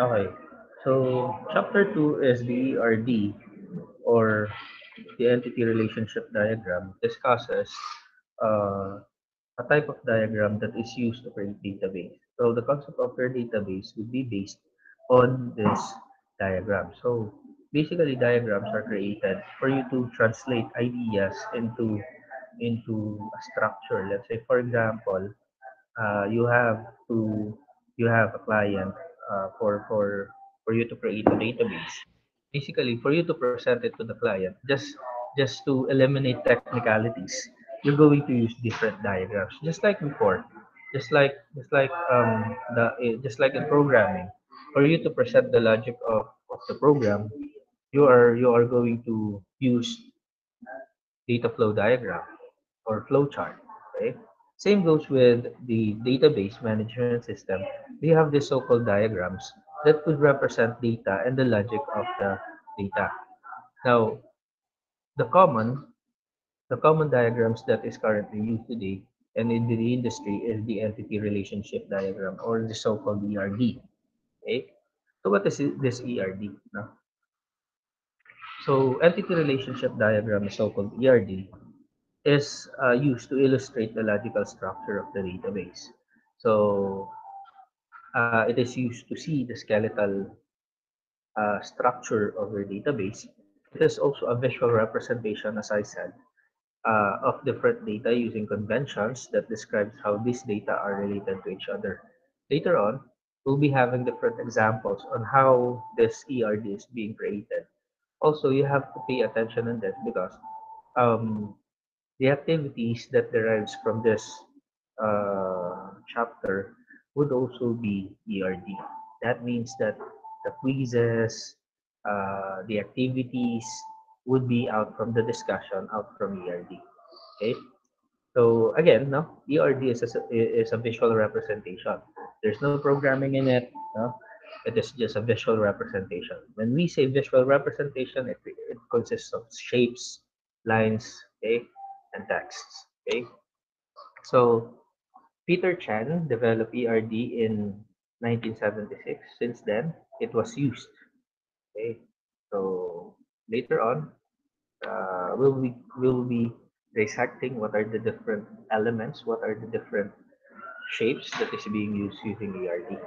Okay. So chapter 2 is the ERD, or the entity relationship diagram, discusses uh, a type of diagram that is used to create database. So the concept of your database would be based on this diagram. So basically diagrams are created for you to translate ideas into a structure. Let's say for example, you have to you have a client for you to create a database. Basically, for you to present it to the client, just to eliminate technicalities, you're going to use different diagrams, just like before, just like in programming. For you to present the logic of the program, you are going to use data flow diagram or flow chart. Okay. Same goes with the database management system. We have these so-called diagrams that could represent data and the logic of the data. Now, the common the common diagrams that is currently used today and in the industry is the entity relationship diagram, or the so-called ERD. Okay. So what is this ERD? No? So entity relationship diagram, so-called ERD, is used to illustrate the logical structure of the database. So it is used to see the skeletal structure of your database. It is also a visual representation, as I said, of different data using conventions that describes how these data are related to each other. Later on, we'll be having different examples on how this ERD is being created. Also, you have to pay attention on this because um, the activities that derives from this chapter would also be ERD. That means that the quizzes, the activities would be out from the discussion, out from ERD. Okay. So again, no, ERD is a visual representation. There's no programming in it. No, it is just a visual representation. When we say visual representation, it consists of shapes, lines, okay, and texts. Okay. So Peter Chan developed ERD in 1976. Since then, it was used. Okay. So later on, we'll be dissecting what are the different elements, what are the different shapes that is being used using ERD.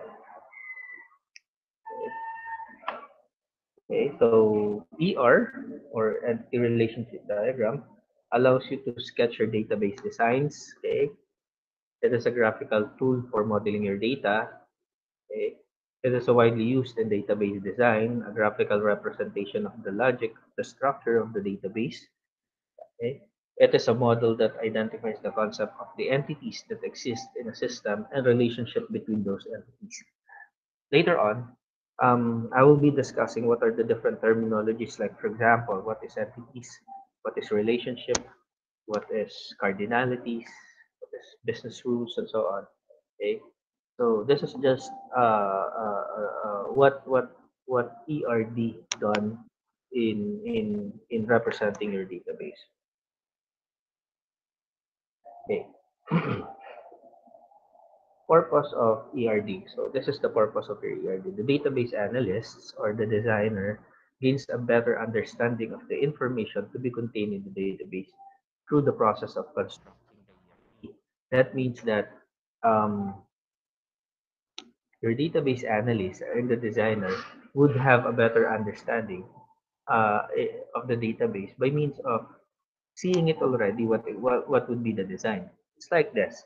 Okay, so ER, or entity relationship diagram, allows you to sketch your database designs. Okay, it is a graphical tool for modeling your data. Okay, it is a widely used in database design, a graphical representation of the logic, the structure of the database. Okay? It is a model that identifies the concept of the entities that exist in a system and relationship between those entities. Later on, I will be discussing what are the different terminologies, like, for example, what is entities, what is relationship, what is cardinalities, what is business rules, and so on. Okay, so this is just what ERD done in representing your database. Okay. Purpose of ERD. So this is the purpose of your ERD. The database analysts or the designer gains a better understanding of the information to be contained in the database through the process of constructing the ERD. That means that um, your database analyst and the designer would have a better understanding of the database by means of seeing it already, what would be the design. It's like this.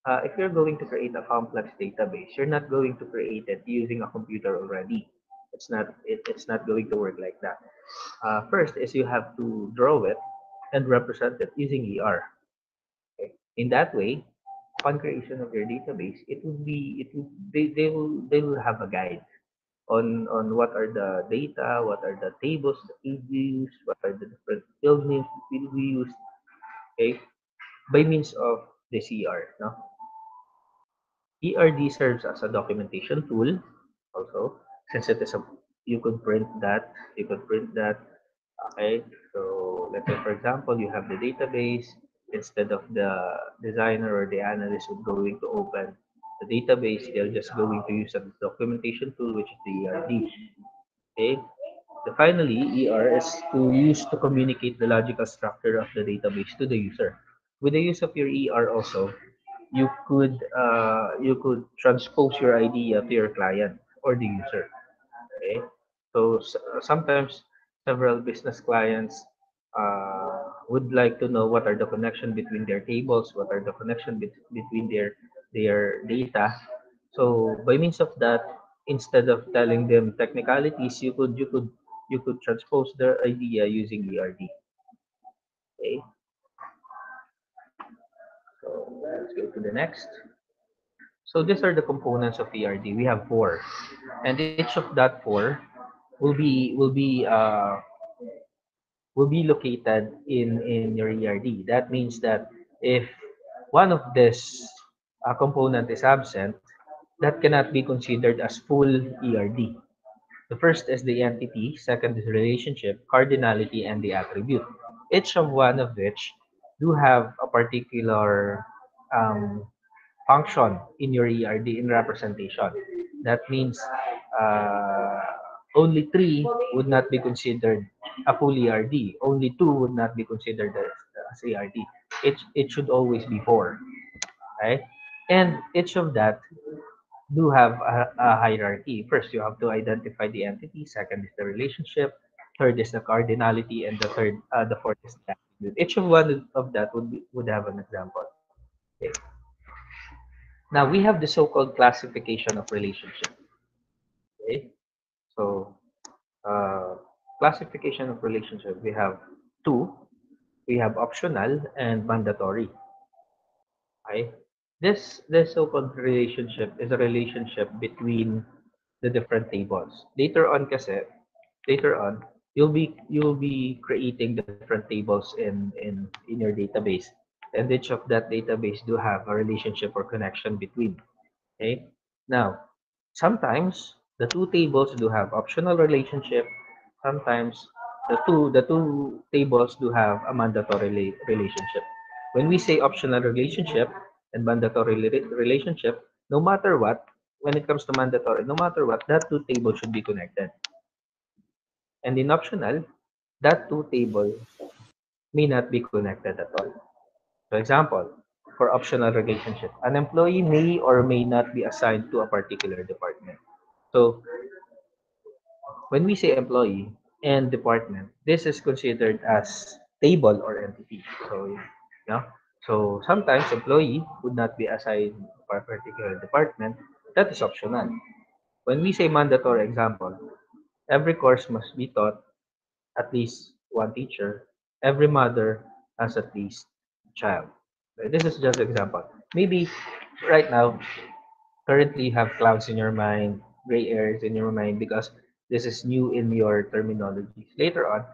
If you're going to create a complex database, you're not going to create it using a computer already. It's not going to work like that. First is you have to draw it and represent it using ER. Okay? In that way, upon creation of your database, it will they will have a guide on what are the data, what are the tables that will be used, what are the different field names that will be used. Okay, by means of this ER. No? ERD serves as a documentation tool also, since it is a you could print that, okay. So let's say for example you have the database, instead of the designer or the analyst would going to open The database, they're just going to use a documentation tool, which is the ERD. Okay. Finally, ER is to use to communicate the logical structure of the database to the user. With the use of your ER also, you could transpose your idea to your client or the user. Okay, so sometimes several business clients would like to know what are the connection between their tables, what are the connection between their data. So by means of that, instead of telling them technicalities, you could transpose their idea using ERD. Okay, so let's go to the next. So these are the components of ERD. We have four, and each of that four will be will be located in your ERD. That means that if one of this component is absent, that cannot be considered as full ERD. The first is the entity, second is relationship, cardinality, and the attribute. Each of one of which do have a particular um, function in your ERD in representation. That means uh, only three would not be considered a full ERD. Only two would not be considered as ERD. It should always be four, right? And each of that do have a hierarchy. First, you have to identify the entity. Second is the relationship. Third is the cardinality, and the fourth is the attribute. Each of one of that would have an example. Okay. Now we have the so-called classification of relationship. Okay, so uh, classification of relationship, we have two. We have optional and mandatory. Okay, this so-called relationship is a relationship between the different tables. Later on, you'll be creating the different tables in your database, and each of that database do have a relationship or connection between. Okay. Now, sometimes the two tables do have optional relationship. Sometimes the two tables do have a mandatory relationship. When we say optional relationship and mandatory relationship, no matter what, when it comes to mandatory, no matter what, that two tables should be connected. And in optional, that two tables may not be connected at all. For example, for optional relationship, an employee may or may not be assigned to a particular department. So when we say employee and department, this is considered as table or entity. So, so sometimes employee would not be assigned for a particular department. That is optional. When we say mandatory example, every course must be taught at least one teacher. Every mother has at least a child. Okay, this is just an example. Maybe right now, currently you have clouds in your mind, gray areas in your mind because this is new in your terminologies. Later on,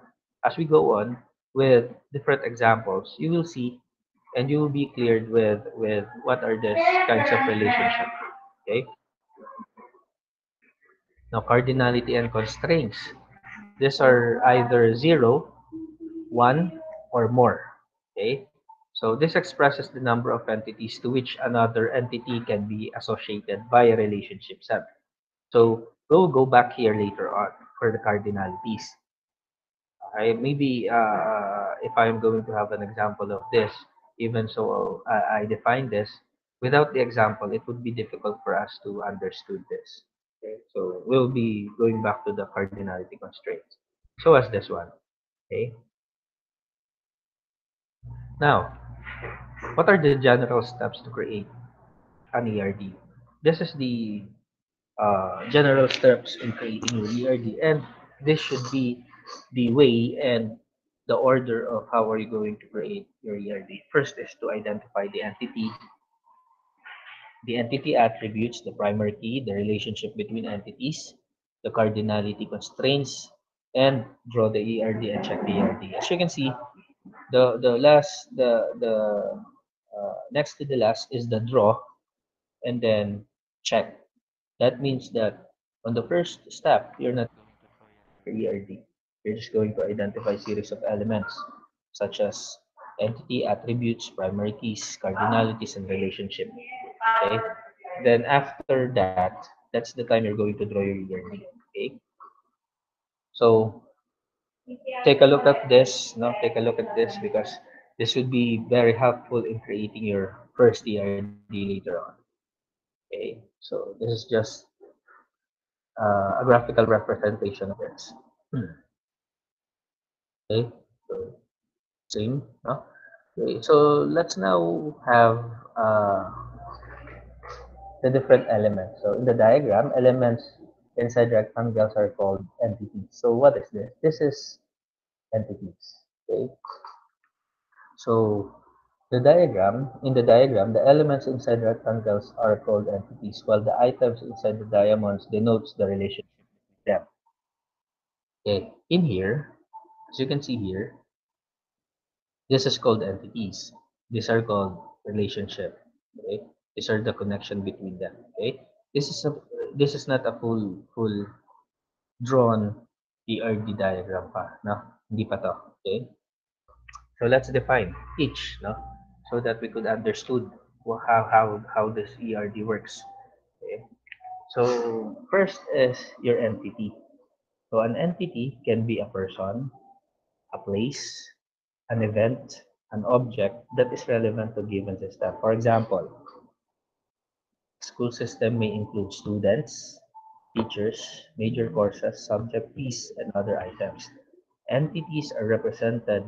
as we go on with different examples, you will see and you will be cleared with what are these kinds of relationship. Okay. Now, cardinality and constraints. These are either zero, one, or more. Okay. So this expresses the number of entities to which another entity can be associated by a relationship set. So we'll go back here later on for the cardinalities. Maybe if I'm going to have an example of this, even so I define this, without the example, it would be difficult for us to understood this. Okay, so we'll be going back to the cardinality constraints. So as this one. Okay. Now, what are the general steps to create an ERD? This is the general steps in creating your ERD, and this should be the way and the order of how are you going to create your ERD. First is to identify the entity attributes, the primary key, the relationship between entities, the cardinality constraints, and draw the ERD and check the ERD. As you can see, the next to the last is the draw and then check. That means that on the first step, you're not going to ERD. You're just going to identify series of elements such as entity, attributes, primary keys, cardinalities, and relationship. Okay. Then after that, that's the time you're going to draw your ERD. Okay. So take a look at this. No, take a look at this because this would be very helpful in creating your first ERD later on. Okay. So this is just a graphical representation of this. Okay. So same. No? Okay. So let's now have the different elements. So in the diagram, elements inside rectangles are called entities. So what is this? This is entities. Okay. So in the diagram, the elements inside rectangles are called entities, while the items inside the diamonds denotes the relationship between them. Okay. In here, as you can see here, this is called entities. These are called relationship. Okay. These are the connection between them. Okay. This is a this is not a full drawn PRD diagram pa, no? Hindi pa to, okay? So let's define each, no? So that we could understood how this ERD works. Okay. So first is your entity. So an entity can be a person, a place, an event, an object that is relevant to given system. For example, school system may include students, teachers, major courses, subject fees, and other items. Entities are represented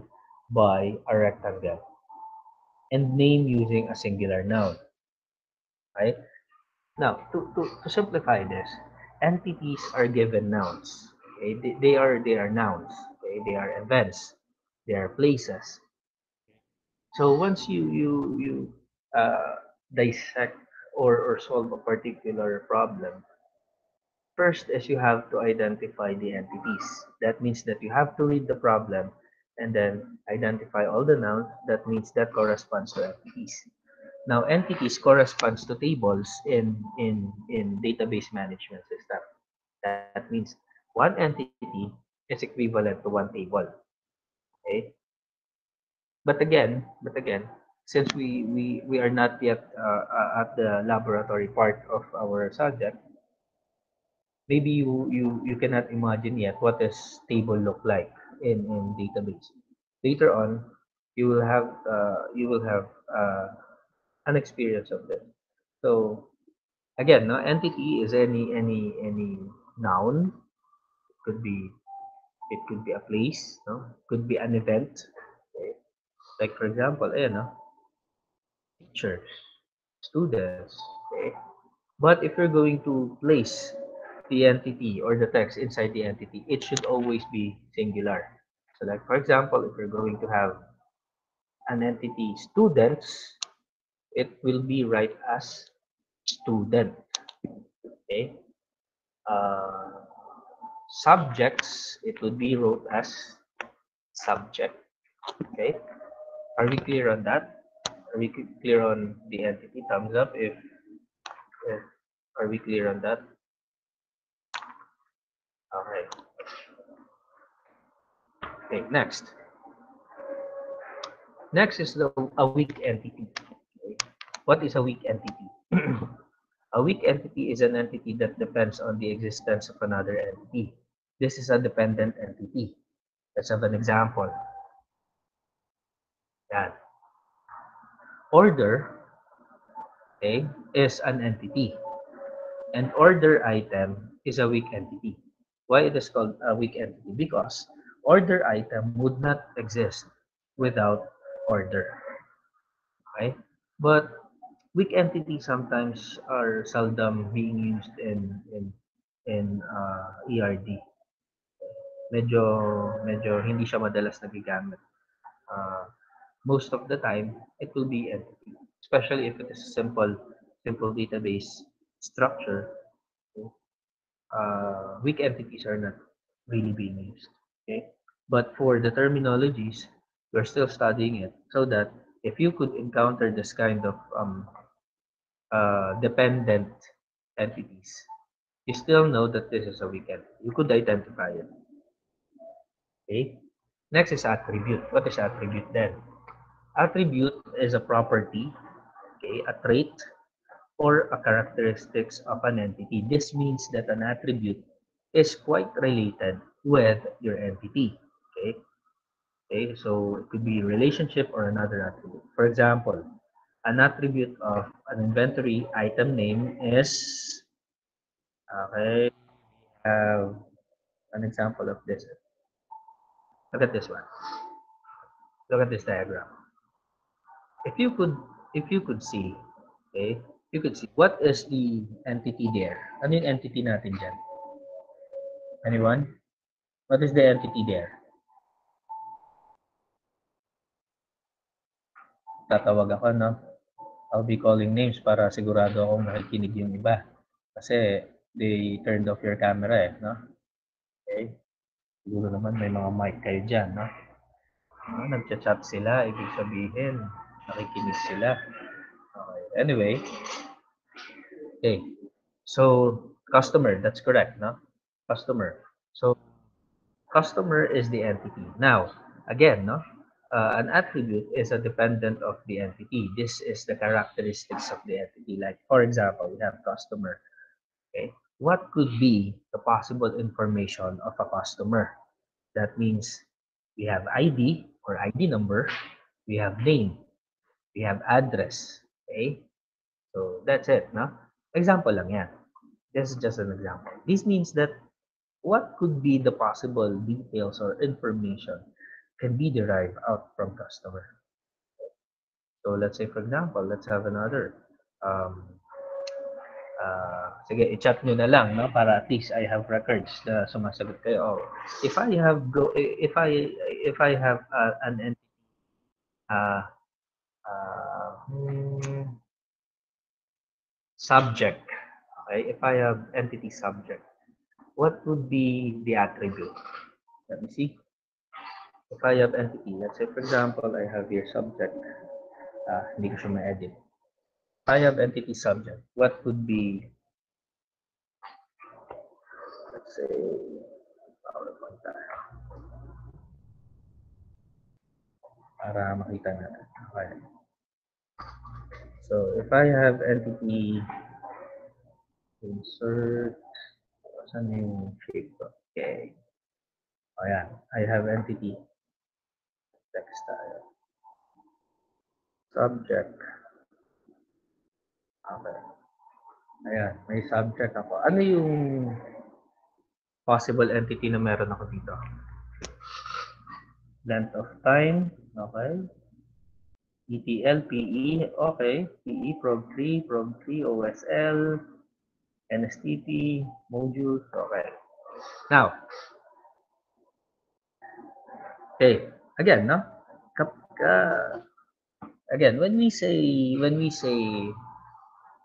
by a rectangle and name using a singular noun. Right? Now, to simplify this, entities are given nouns. Okay? They are nouns. Okay? They are events. They are places. So once you uh, dissect or solve a particular problem, first is you have to identify the entities. That means that you have to read the problem and then identify all the nouns. That means that corresponds to entities. Now, entities corresponds to tables in database management system. That means one entity is equivalent to one table. Okay, but again, since we are not yet at the laboratory part of our subject, maybe you cannot imagine yet what does table look like in database. Later on, you will have an experience of this. So again, no, entity is any noun. It could be a place, no? Could be an event. Okay? Like for example, no, teachers, students. Okay? But if you're going to place the entity or the text inside the entity, it should always be singular. So like for example, if you're going to have an entity students, it will be right as student. Okay. Uh, Subjects, it would be wrote as subject. Okay. Are we clear on that? Are we clear on the entity? Thumbs up if are we clear on that? All right. Okay. Next is a weak entity. Okay. What is a weak entity? A weak entity is an entity that depends on the existence of another entity. This is a dependent entity. Let's have an example. Yan. Order, okay, is an entity. An order item is a weak entity. Why it is called a weak entity? Because order item would not exist without order. Okay? But weak entities sometimes are seldom being used in ERD. Medyo hindi siya madalas nagigamit. Uh, Most of the time, it will be entity, especially if it is simple database structure. Weak entities are not really being used. Okay, but for the terminologies, we're still studying it so that if you could encounter this kind of dependent entities, you still know that this is a weak entity. You could identify it. Okay. Next is attribute. What is attribute then? Attribute is a property, okay, a trait or a characteristics of an entity. This means that an attribute is quite related with your entity. Okay? Okay, so it could be relationship or another attribute. For example, an attribute of an inventory item name is, okay, have an example of this. Look at this one. Look at this diagram. If you could, if you could see, okay, you could see what is the entity there. Ano yung entity natin dyan? Anyone? What is the entity there? Tatawag ako, no? I'll be calling names para sigurado akong nakikinig yung iba. Kasi they turned off your camera eh, no? Okay? Siguro naman may mga mic kayo dyan, no? Nagchat-chat sila, ibig sabihin, nakikinig sila. Okay. Anyway, okay. So, customer, that's correct, no? Customer. So, customer is the entity. Now, again, no? An attribute is a dependent of the entity. This is the characteristics of the entity. Like, for example, we have customer. Okay, what could be the possible information of a customer? That means we have ID or ID number, we have name, we have address. Okay, so that's it. No? Example lang yan. This is just an example. This means that what could be the possible details or information can be derived out from customer. So let's say, for example, let's have another. Sige, i-chat nyo na lang, no? Para at least I have records na sumasagot kayo. Oh, if I have an uh, subject, okay? If I have entity subject, what would be the attribute? Let me see. If I have entity, let's say for example, I have here subject. Hindi ko siya ma-edit. If I have entity subject, what would be, let's say, PowerPoint tayo. Para makita natin. Okay. So if I have entity insert, saan yung shape? Okay. O yan. I have entity text tayo. Subject. Okay. Ayan. May subject ako. Ano yung possible entity na meron ako dito? Length of time. Okay. ETL, PE. Okay. PE, prog3, OSL, NSTP, modules. Okay. Now, okay. Again, no? Again, when we say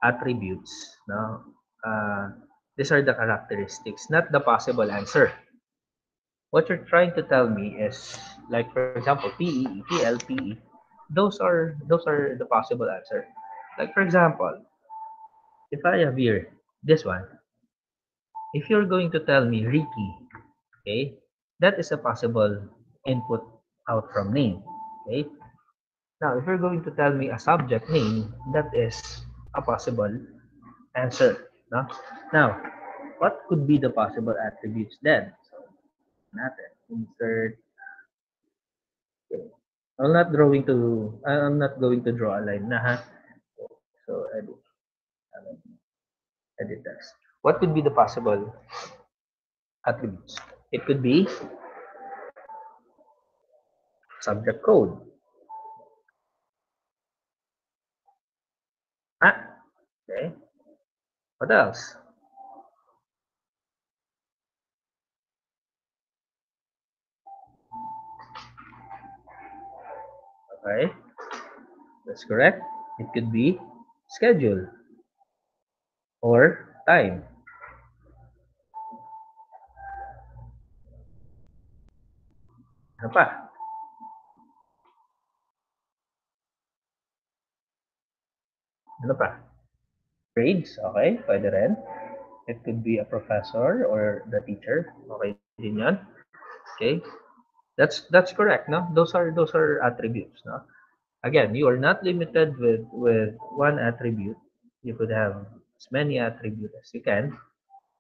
attributes, no, these are the characteristics, not the possible answer. What you're trying to tell me is, like for example, PE, ETL, PE. Those are the possible answer. Like for example, if I have here this one, if you're going to tell me Ricky, okay, that is a possible input out from name. Okay. Now, if you're going to tell me a subject name, that is a possible answer. No? Now, what could be the possible attributes then? So, natin. Insert. Okay. I'm not going to draw a line na ha. So, edit text. What could be the possible attributes? It could be subject code. Okay. What else? Okay. That's correct. It could be schedule or time. Ano pa? Ano pa? Grades, okay, pwede rin. It could be a professor or the teacher. Okay din yan. Okay? That's correct, no? Those are attributes, no? Again, you are not limited with one attribute. You could have as many attributes as you can,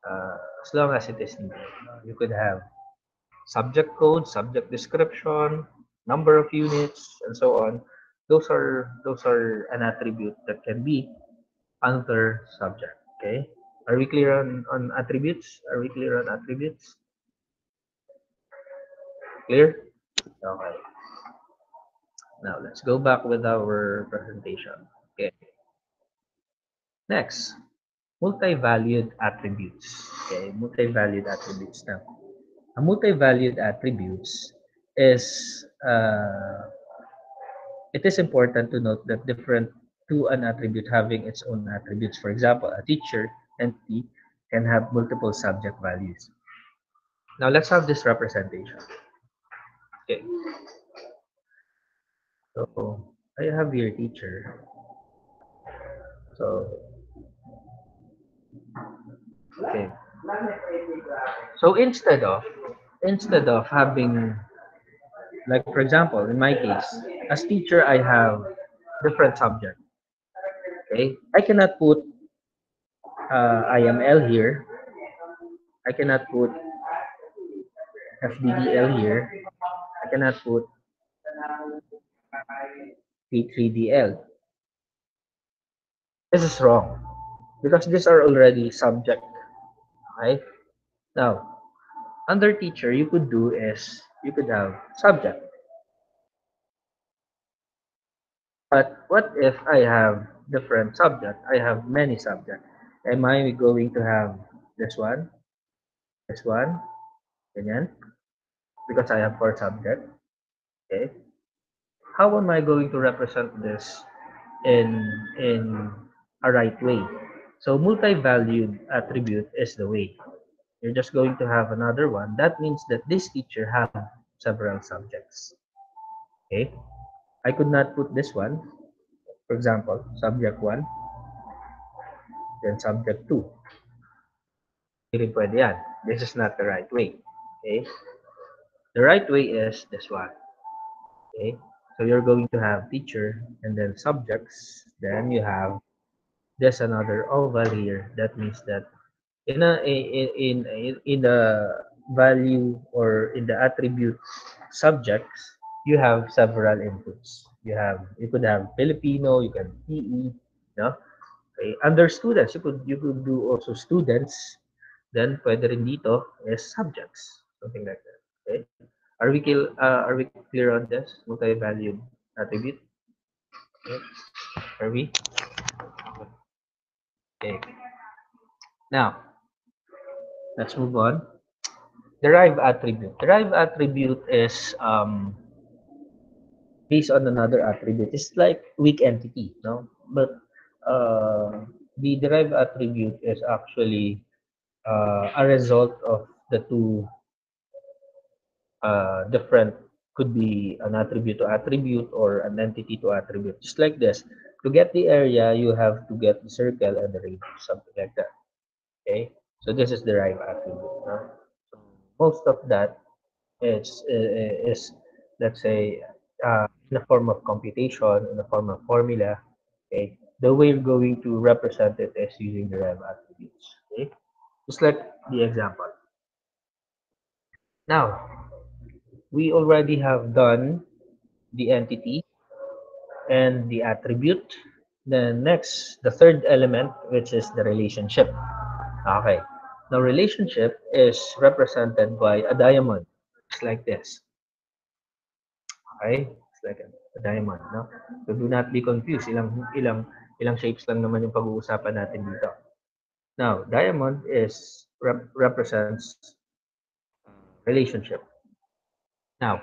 as long as it is needed. You could have subject code, subject description, number of units, and so on. Those are an attribute that can be under subject. Okay. Are we clear on attributes? Are we clear on attributes? Clear? Okay. Now let's go back with our presentation. Okay. Next, multi-valued attributes. Okay, multi-valued attributes. Now, a multi-valued attributes is it is important to note that different to an attribute having its own attributes. For example, a teacher entity can have multiple subject values. Now let's have this representation. Okay, so I have here teacher. So okay, so instead of having, like for example, in my case, as teacher I have different subject. Okay, I cannot put IML here. I cannot put FDDL here. I cannot put P3DL. This is wrong because these are already subject. Okay. Now, under teacher, you could do is you could have subject. But what if I have different subject? I have many subjects. Am I going to have this one, ganyan? Because I have four subjects. Okay. How am I going to represent this in a right way? So multi-valued attribute is the way. You're just going to have another one. That means that this teacher have several subjects. Okay. I could not put this one, for example, subject 1, then subject 2. Hindi rin pwede yan. This is not the right way. Okay. The right way is this one. Okay. So you're going to have teacher and then subjects. Then you have there's another oval here. That means that in the value or in the attribute subjects, you have several inputs. You could have Filipino, you can PE, no? Okay. Under students, you could do also students. Then pwede rin dito is subjects, something like that. Okay. Are we clear on this multi-valued attribute? Okay. Are we? Okay. Now, let's move on. Derive attribute. Derive attribute is based on another attribute. It's like weak entity, no? But the derived attribute is actually a result of the two different, could be an attribute to attribute or an entity to attribute. Just like this. To get the area, you have to get the circle and the radius, something like that. Okay? So this is derived attribute. No? So most of that is let's say in the form of computation, in the form of formula. Okay, the way you're going to represent it is using derived attributes. Okay, just like the example. Now we already have done the entity and the attribute. Then next, the third element, which is the relationship. Okay, now relationship is represented by a diamond. It's like this. Okay? It's like a diamond, no? So do not be confused. Ilang shapes lang naman yung pag-uusapan natin dito. Now, diamond is represents relationship. Now,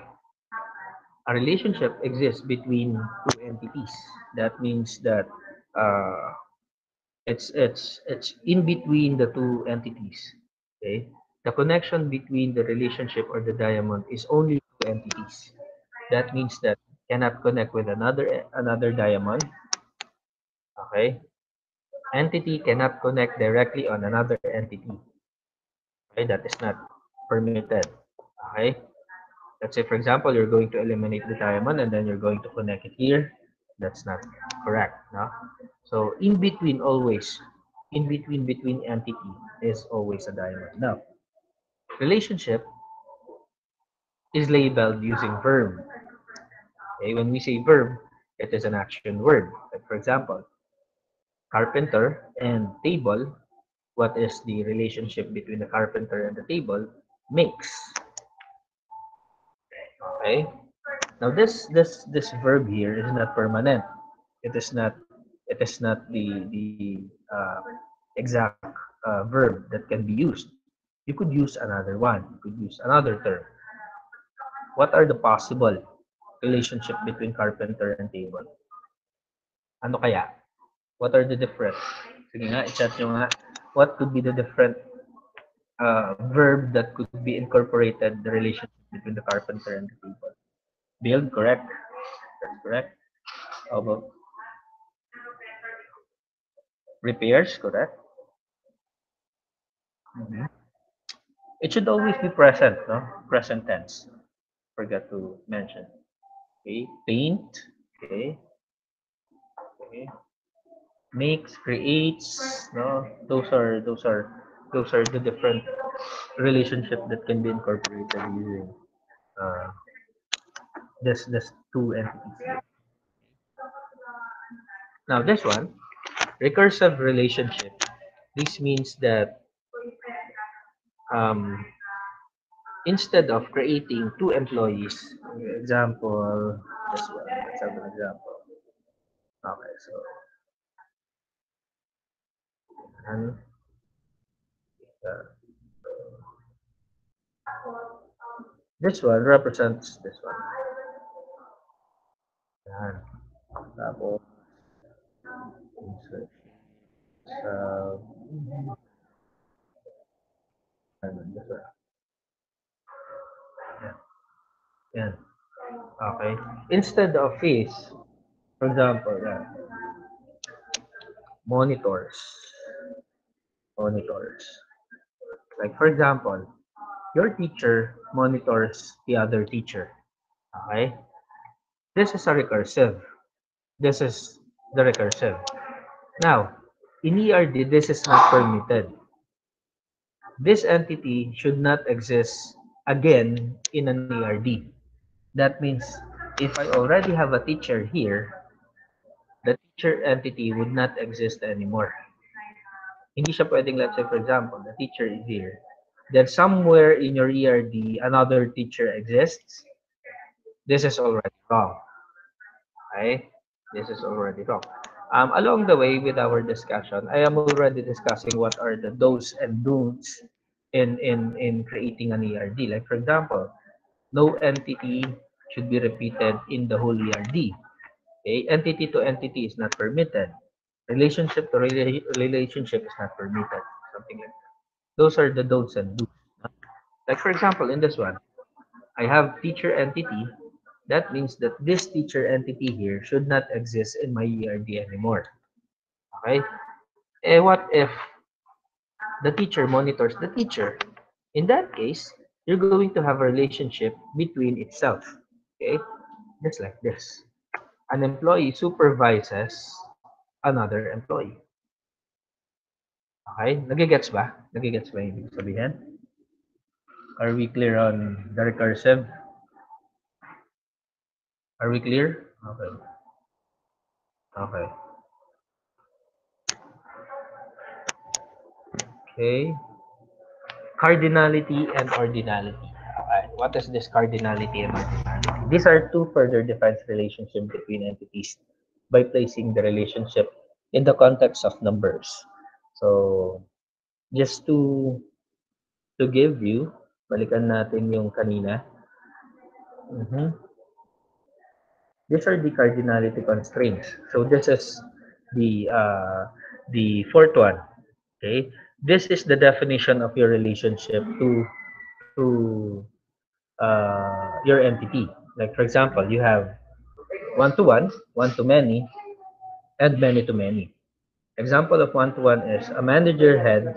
a relationship exists between two entities. That means that uh, it's in between the two entities. Okay? The connection between the relationship or the diamond is only two entities. That means that cannot connect with another diamond. Okay, entity cannot connect directly on another entity. Okay, that is not permitted. Okay, let's say for example you're going to eliminate the diamond and then you're going to connect it here. That's not correct. No? So in between always, in between entity is always a diamond. Now, relationship is labeled using verb. Okay, when we say verb, it is an action word. Like for example, carpenter and table. What is the relationship between the carpenter and the table? Makes. Okay. Now this verb here is not permanent. It is not the exact verb that can be used. You could use another one. You could use another term. What are the possible relationship between carpenter and table? Ano kaya? What are the different? Sige nga, i-chat nyo nga. What could be the different verb that could be incorporated the relationship between the carpenter and the table? Build, correct? That's correct. How about repairs, correct? Mhm. It should always be present, no? Present tense. Forgot to mention. Okay, paint. Okay, okay. Makes, creates. No, those are the different relationship that can be incorporated using uh, this two entities. Now this one, recursive relationship. This means that um, instead of creating two employees, example, this one, let's have an example. Okay, so and uh, this one represents this one. Yan. Tapos, insert sa, this one. Yan. Yan. Okay. Instead of face, for example, yan, monitors. Monitors. Like, for example, your teacher monitors the other teacher. Okay? This is a recursive. This is the recursive. Now, in ERD, this is not permitted. This entity should not exist again in an ERD. That means if I already have a teacher here, the teacher entity would not exist anymore. Hindi siya pwedeng, let's say for example, the teacher is here. Then somewhere in your ERD, another teacher exists. This is already wrong. Okay? This is already wrong. Along the way with our discussion, I am already discussing what are the do's and don'ts in creating an ERD. Like for example, no entity should be repeated in the whole ERD. Okay? Entity to entity is not permitted. Relationship to relationship is not permitted. Something like that. Those are the don'ts and do's. Like for example, in this one, I have teacher entity. That means that this teacher entity here should not exist in my ERD anymore. Okay? What if the teacher monitors the teacher? In that case, you're going to have a relationship between itself. Okay? Just like this. An employee supervises another employee. Okay? Nagigets ba? Nagigets ba yung ibig sabihin? Are we clear on the recursive? Are we clear? Okay. Okay. Okay. Cardinality and ordinality. Okay. What is this cardinality and ordinality? These are two further defined relationships between entities by placing the relationship in the context of numbers. So, just to give you, balikan natin yung kanina. Mhm. These are the cardinality constraints. So this is the fourth one. Okay, this is the definition of your relationship to your entity. Like for example, you have one to many, and many to many. Example of one to one is a manager head,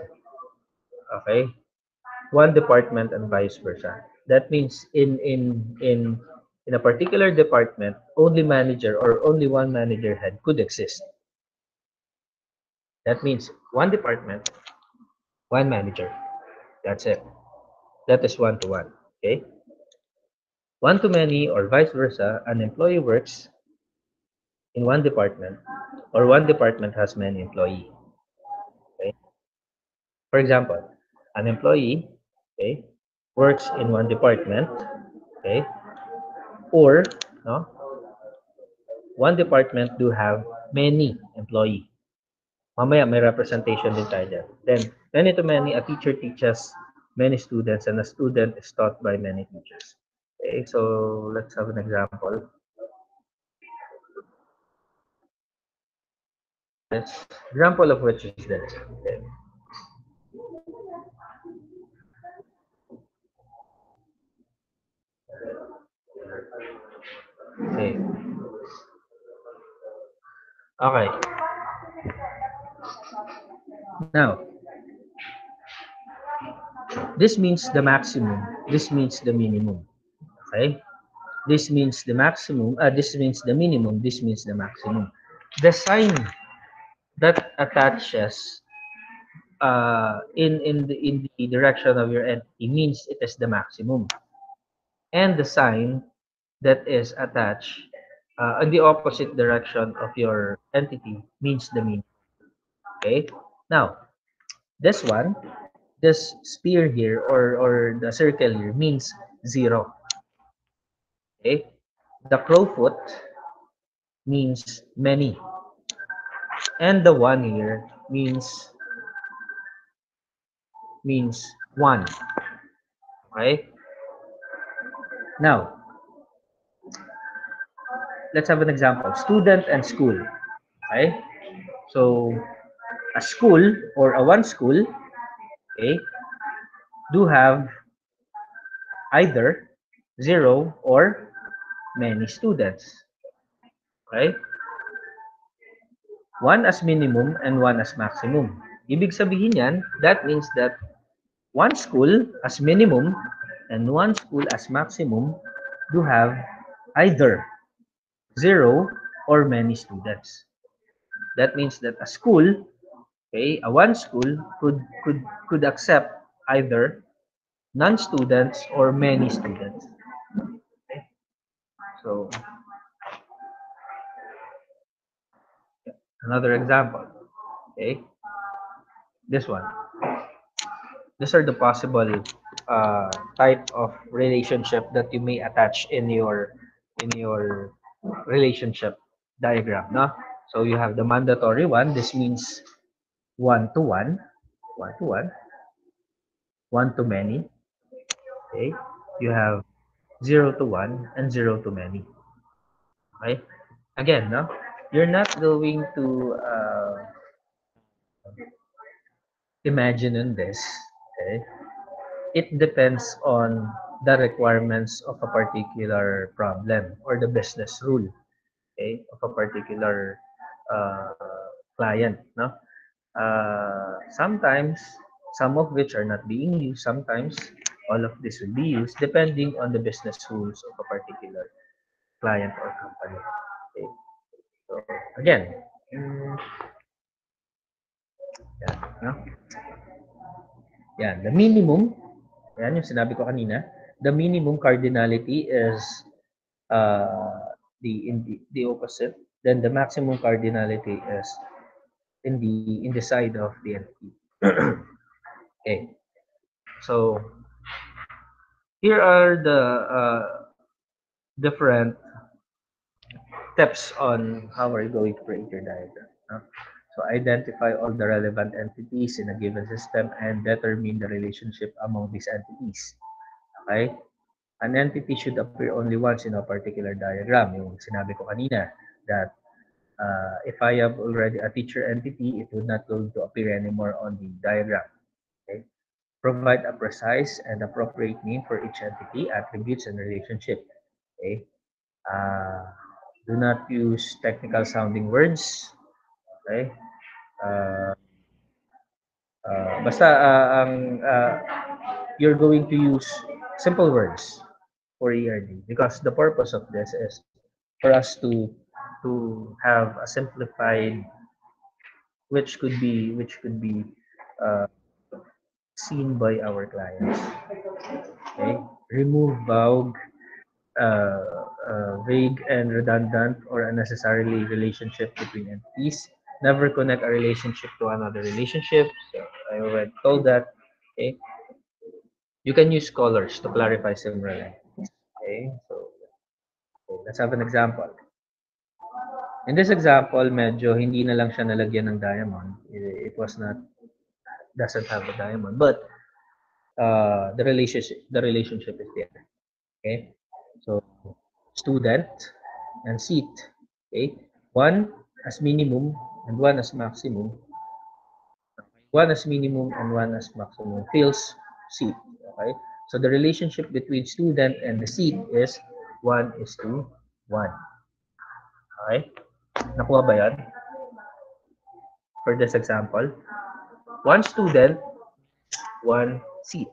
okay, one department and vice versa. That means in In a particular department, only manager or only one manager head could exist. That means one department, one manager. That's it. That is one-to-one. Okay? One-to-many or vice versa, an employee works in one department or one department has many employees. Okay? For example, an employee, okay, works in one department, okay, or no, one department do have many employee. Mamaya may representation din tayo dyan. Then, many to many, a teacher teaches many students and a student is taught by many teachers. Okay, so let's have an example. This example of which is this. Okay. Okay. Okay. Now, this means the maximum. This means the minimum. Okay. This means the maximum. This means the minimum. This means the maximum. The sign that attaches in the direction of your entity means it is the maximum, and the sign that is attached in the opposite direction of your entity means the minimum. Okay. Now this one, this spear here or the circle here means zero. Okay. The crowfoot means many, and the one here means one. Okay. Now let's have an example. Student and school. Okay. So a school or a one school, okay, do have either zero or many students. Okay. One as minimum and one as maximum. Ibig sabihin yan, that means that one school as minimum and one school as maximum do have either zero or many students. That means that a school, okay, a one school could accept either non-students or many students. Okay? So another example, okay, this one. These are the possible type of relationship that you may attach in your relationship diagram. No? So you have the mandatory one. This means one to one, one to one, one to many. Okay. You have zero to one and zero to many. Okay. Again, no, you're not going to imagine in this. Okay. It depends on the requirements of a particular problem or the business rule, okay, of a particular uh, client. No, sometimes some of which are not being used. Sometimes all of this will be used depending on the business rules of a particular client or company. Okay, so again, yan, no? Yan, the minimum. Yan yung sinabi ko kanina. The minimum cardinality is the opposite. Then the maximum cardinality is in the side of the entity. Okay. So here are the different steps on how are you going to create your diagram. So identify all the relevant entities in a given system and determine the relationship among these entities. Okay? An entity should appear only once in a particular diagram. Yung sinabi ko kanina that if I have already a teacher entity, it would not going to appear anymore on the diagram. Okay? Provide a precise and appropriate name for each entity, attributes, and relationship. Okay? Uh, do not use technical sounding words. Okay? Uh, basta ang you're going to use simple words. for ERD, because the purpose of this is for us to have a simplified, which could be uh, seen by our clients. Okay, remove vague and redundant or unnecessarily relationship between entities. Never connect a relationship to another relationship. So I already told that. Okay, you can use colors to clarify similar entities. Okay, so okay, let's have an example. In this example, medyo hindi na lang siya nalagyan ng diamond. It was not, doesn't have a diamond, but the relationship is there. Okay, so student and seat. Okay, one as minimum and one as maximum. One as minimum and one as maximum fills seat. Okay, so the relationship between student and the seat is 1:1. Okay, nakuha ba yan? For this example, one student, one seat.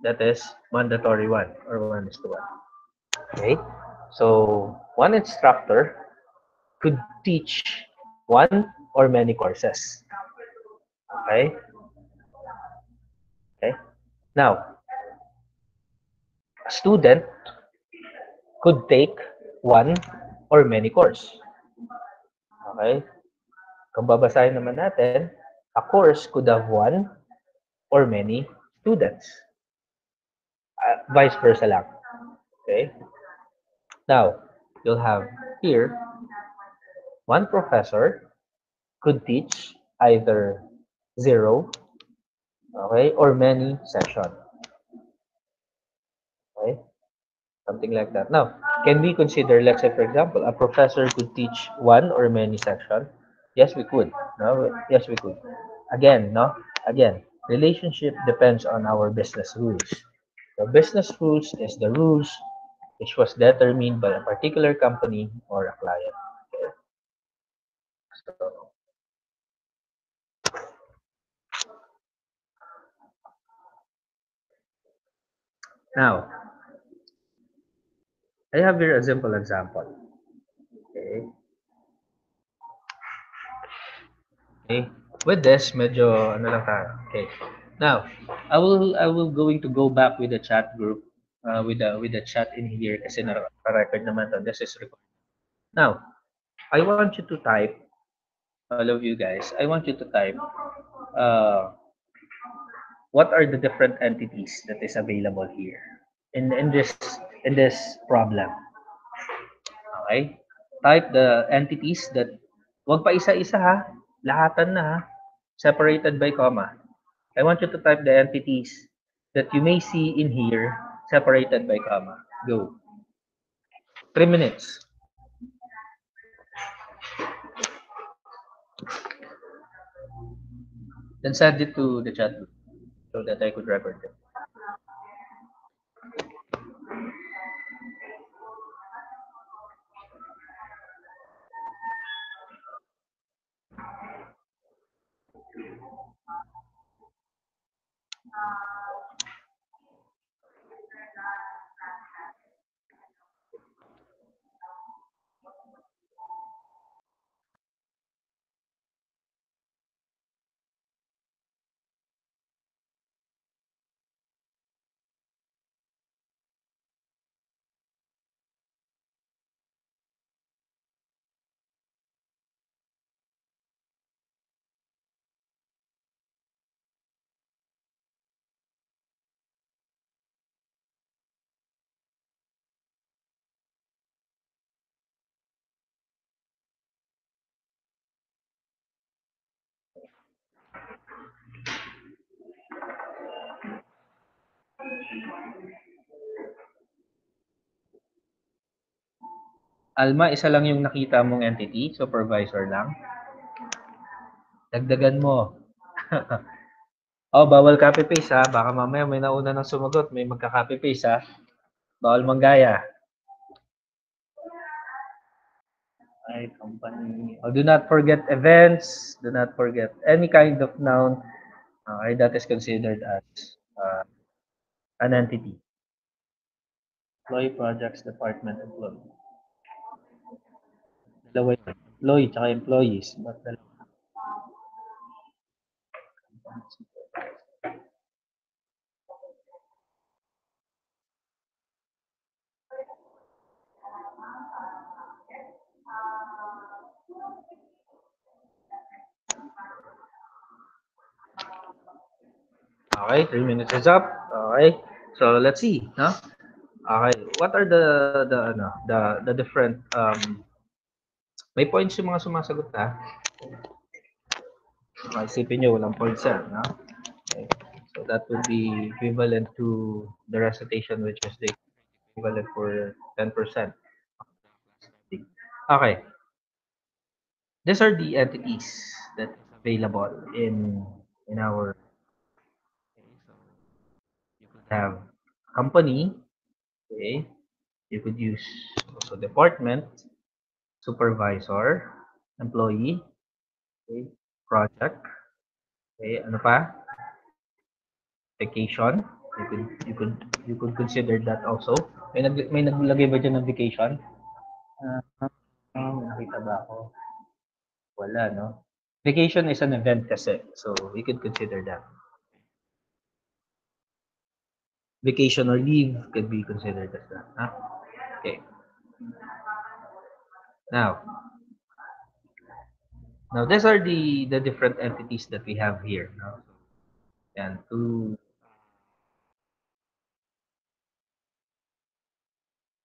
That is mandatory one, or 1:1. Okay, so one instructor could teach one or many courses. Okay, okay. Now, a student could take one or many course. Okay, kung babasahin naman natin, a course could have one or many students. Vice versa lang. Okay, now you'll have here one professor could teach either zero, okay, or many session. Okay, something like that. Now, can we consider, let's say, for example, a professor could teach one or many section? Yes, we could. No, yes, we could. Again, no, again, relationship depends on our business rules. The business rules is the rules which was determined by a particular company or a client. Okay. So now, I have here a simple example. Okay. Okay. With this, medyo ano lang tayo. Okay. Now, I will going to go back with the chat group, with the chat in here kasi naka-record naman to. This is recorded. Now, I want you to type, all of you guys, I want you to type uh, what are the different entities that is available here in this problem. Okay? Type the entities that, wag pa isa-isa ha, lahatan na ha, separated by comma. I want you to type the entities that you may see in here, separated by comma. Go. 3 minutes. Then send it to the chat group so that I could record it. Alma, isa lang yung nakita mong entity, supervisor lang. Dagdagan mo. Oh, bawal copy paste ha. Baka mamaya may nauna ng sumagot, may magka-copy paste ha. Bawal manggaya. Ay, company. Oh, do not forget events. Do not forget any kind of noun. Okay, that is considered as an entity. Employee, projects, department, employee. Dalawa yun. Employee tsaka employees. But dalawa. Okay, 3 minutes is up. Okay. So let's see, no? Okay. What are the different may points yung mga sumasagot ha. Isipin nyo walang points yan, no? Okay. So that would be equivalent to the recitation, which is the equivalent for 10%. Okay. These are the entities that is available in our have company. Okay. You could use also department, supervisor, employee, okay, project, okay, ano pa? Vacation. You could consider that also. May naglagay ba diyan ng vacation? Ah, nakita ba ako? Wala, no? Vacation is an event kasi. So, we could consider that. Vacation or leave could be considered as that. Huh? Okay. Now, now these are the different entities that we have here. No? And to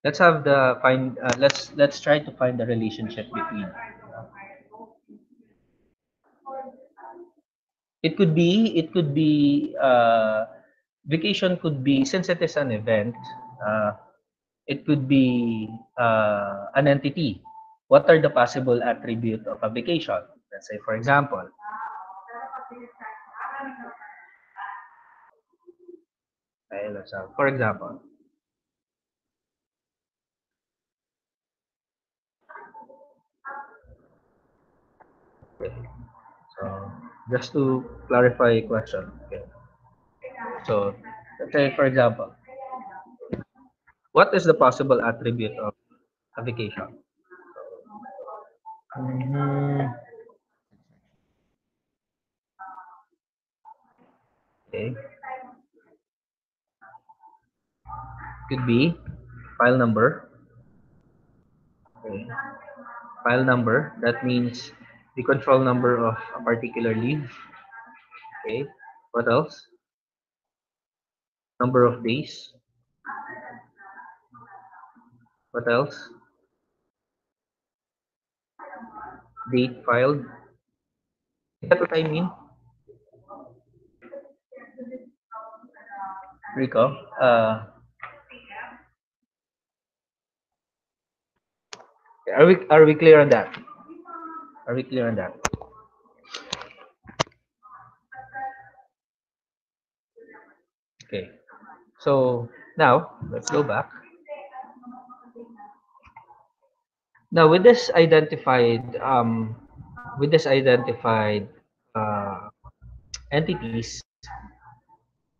let's have the find. Let's try to find the relationship between. It could be vacation could be, since it is an event, uh, it could be an entity. What are the possible attribute of a vacation? Let's say, for example, okay, let's have, for example, okay, so just to clarify a question, okay, so let's say, for example, what is the possible attribute of a vacation? Mhm. Okay, could be file number. Okay. File number, that means the control number of a particular leave. Okay. What else? Number of days. What else? Date filed. Is that what I mean, Rico? Are we clear on that? Are we clear on that? Okay. So now let's go back. Now with this identified uh, entities,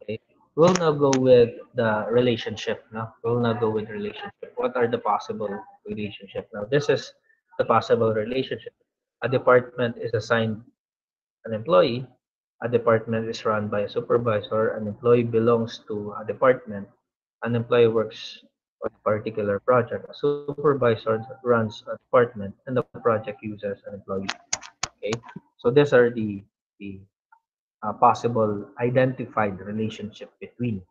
okay, we'll now go with the relationship. No, we'll now go with relationship. What are the possible relationship? Now, this is the possible relationship. A department is assigned an employee. A department is run by a supervisor. An employee belongs to a department. An employee works on a particular project. A supervisor runs a department, and the project uses an employee. Okay, so these are the possible identified relationship between,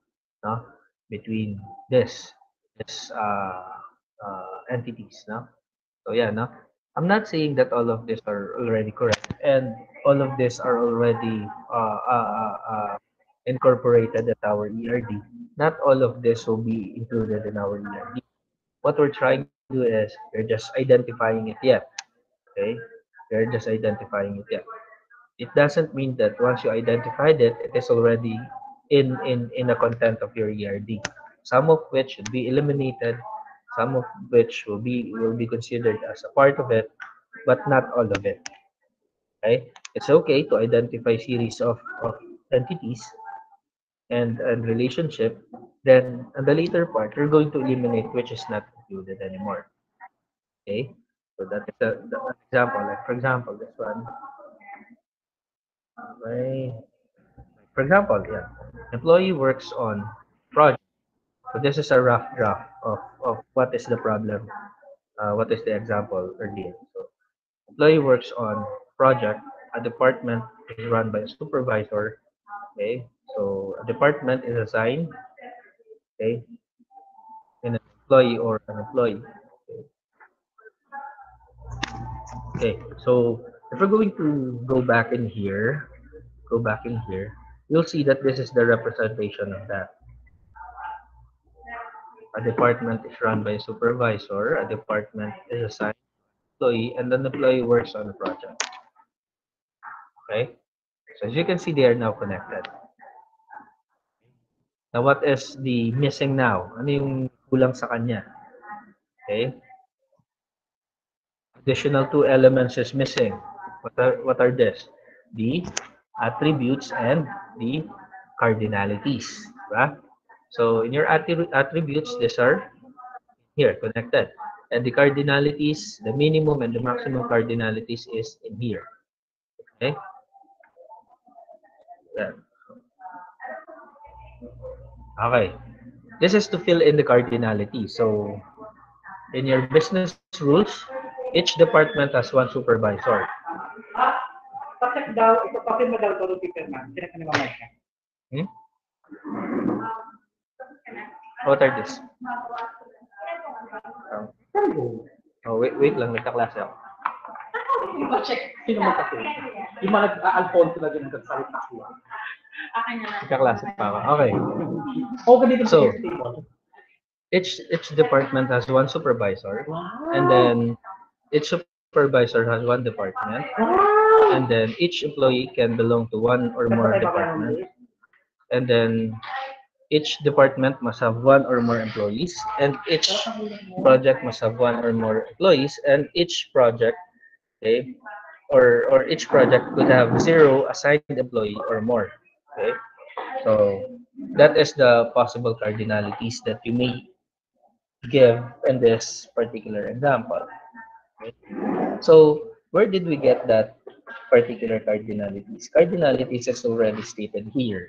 no, between this entities, no. So yeah, no, I'm not saying that all of these are already correct and all of these are already incorporated at our ERD. Not all of this will be included in our ERD. What we're trying to do is we're just identifying it yet. Okay, we're just identifying it yet. It doesn't mean that once you identified it, it is already in the content of your ERD. Some of which should be eliminated, some of which will be considered as a part of it, but not all of it. Okay, it's okay to identify series of entities and relationship, Then, on the later part, you're going to eliminate which is not included anymore. Okay? So that is the example. Like, for example, this one. Okay. For example, yeah. Employee works on project. So this is a rough draft of what is the problem, what is the example earlier. So employee works on project. A department is run by a supervisor. Okay. So a department is assigned, okay, in an employee or an employee. Okay, so if we're going to go back in here, you'll see that this is the representation of that. A department is run by a supervisor, a department is assigned employee, and then the employee works on the project. Okay? So as you can see, they are now connected. Now, what is the missing now? Ano yung kulang sa kanya? Okay? Additional two elements is missing. What are this? The attributes and the cardinalities. Diba? So in your attributes, these are here connected. And the cardinalities, the minimum and the maximum cardinalities is in here. Okay? Yeah. Okay. This is to fill in the cardinality. So in your business rules, each department has one supervisor. Bakit daw, ito bakit mo daw ito Peter man? Sila ka naman ka. Hmm? What are this? Oh, wait lang, nagkaklase ako. Check, sino mo kasi? Yung mga Alfonso na din nagsalita ko. Nagkaklase pa ako. Okay. Okay, dito So, each department has one supervisor, and then each supervisor has one department, and then each employee can belong to one or more department, and then each department must have one or more employees, and each project must have one or more employees, and each project, okay, or each project could have zero assigned employee or more. Okay, so that is the possible cardinalities that you may give in this particular example. Okay? So where did we get that particular cardinalities? Cardinalities is already stated here.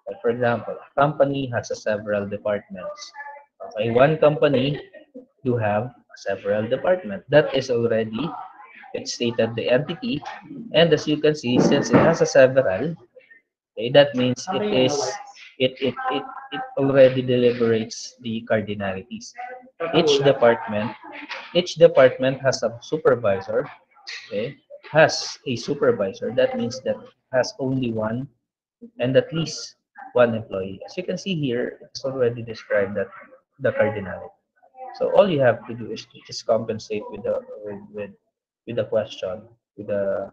Like for example, a company has a several departments. Okay, one company do have several departments. That is already it stated the entity, and as you can see, since it has a several, okay, that means it already deliberates the cardinalities. Each department each department has a supervisor, okay, has a supervisor. That means that it has only one and at least one employee. As you can see here, it's already described that the cardinality. So all you have to do is to just compensate with the question, with the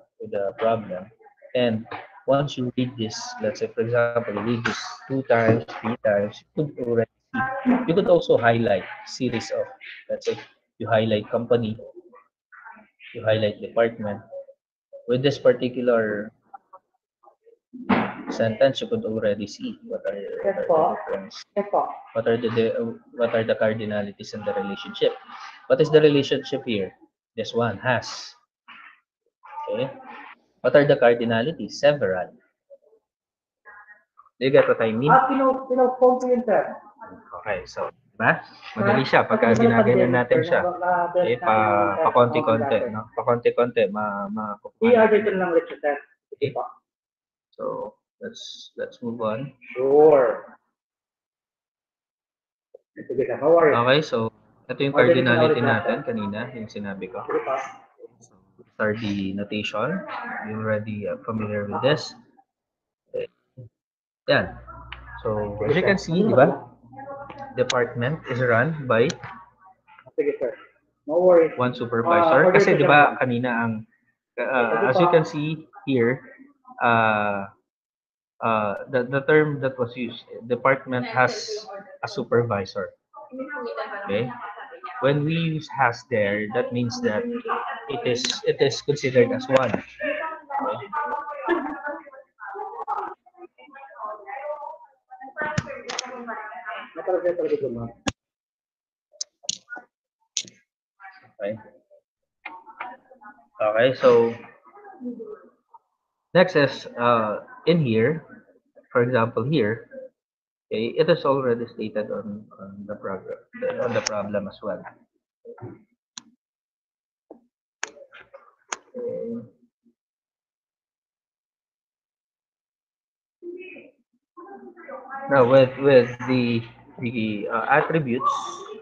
problem, and once you read this, let's say for example, you read this 2 times, 3 times, you could also highlight series of, let's say, you highlight company, you highlight department. With this particular sentence, you could already see what are the difference. What are the cardinalities and the relationship? What is the relationship here? This one has. Okay. What are the cardinalities? Several. Do you get what I mean? Pinophone ko yun, sir. Okay, so, diba? Madali siya pagka ginaganyan natin siya. Okay, pa-konti-konti, no? Pa-konti-konti, PR dito lang lecture, sir. Okay. So, let's move on. Sure. Sige, sir. No worries. Okay, so, ito yung cardinality natin kanina, yung sinabi ko. So, these are the notation. You're already familiar with this. Okay. Yan. So, as you can see, di ba? Department is run by Sige, sir. No worries. one supervisor. Kasi di ba kanina ang as you can see here, the term that was used, department has a supervisor. Okay? When we use has there, that means that it is considered as one. Okay? Nakalagay talaga doon, ma'am. Okay. Okay, so next is in here, for example here, okay, it is already stated on the program on the problem as well. Okay. Now with the attributes,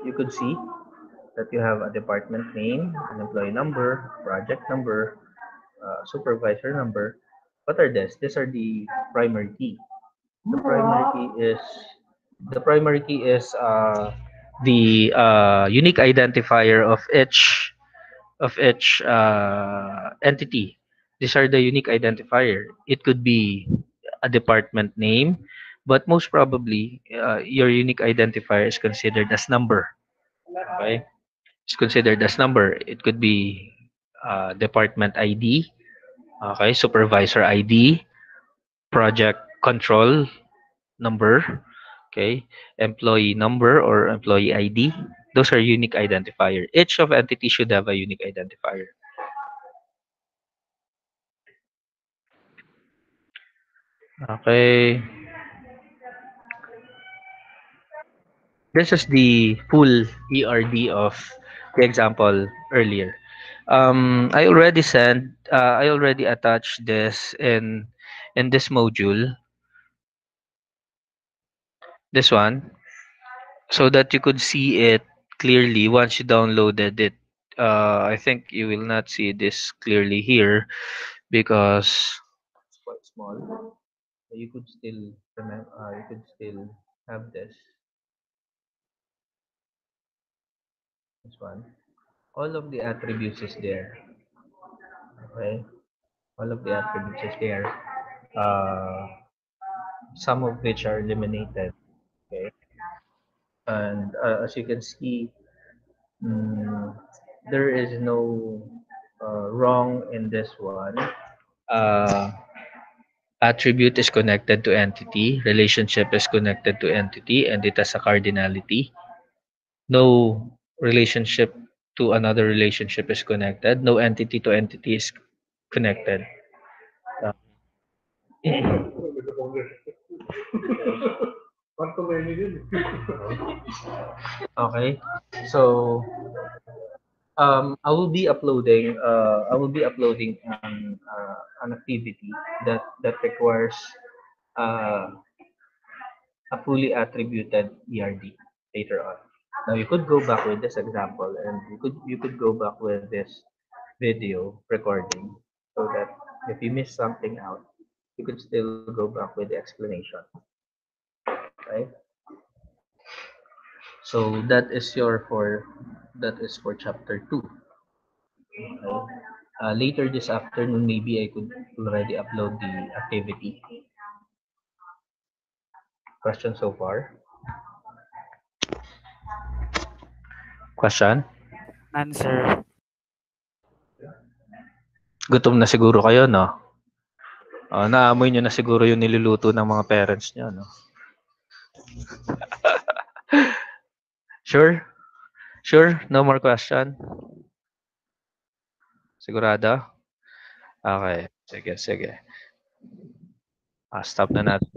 you could see that you have a department name, an employee number, project number, supervisor number. What are these? These are the primary key. The primary key is the primary key is the unique identifier of each entity. These are the unique identifier. It could be a department name, but most probably your unique identifier is considered as number. Okay, it's considered as number. It could be department ID, okay, supervisor ID, project control number, okay, employee number or employee ID. Those are unique identifier. Each of entity should have a unique identifier. Okay, this is the full ERD of the example earlier. I already attached this in this module, this one, so that you could see it clearly once you downloaded it. I think you will not see this clearly here because it's quite small. You could still remember. You could still have this one. All of the attributes is there. Okay, all of the attributes is there. Uh, some of which are eliminated. Okay, and as you can see, mm, there is no wrong in this one. Uh, Attribute is connected to entity, relationship is connected to entity, and it has a cardinality. No relationship to another relationship is connected. No entity to entity is connected. Uh, One to many din. okay, so I will be uploading an activity that requires uh, a fully attributed ERD later on. Now you could go back with this example, and you could go back with this video recording, so that if you miss something out, you could still go back with the explanation. Right? So that is for chapter 2. Okay? Later this afternoon, maybe I could already upload the activity. Question so far? Question? None, sir. Gutom na siguro kayo, no? Naamoy nyo na siguro yung niluluto ng mga parents nyo, no? Sure? Sure? No more question? Sigurado? Okay. Sige, sige. Stop na natin.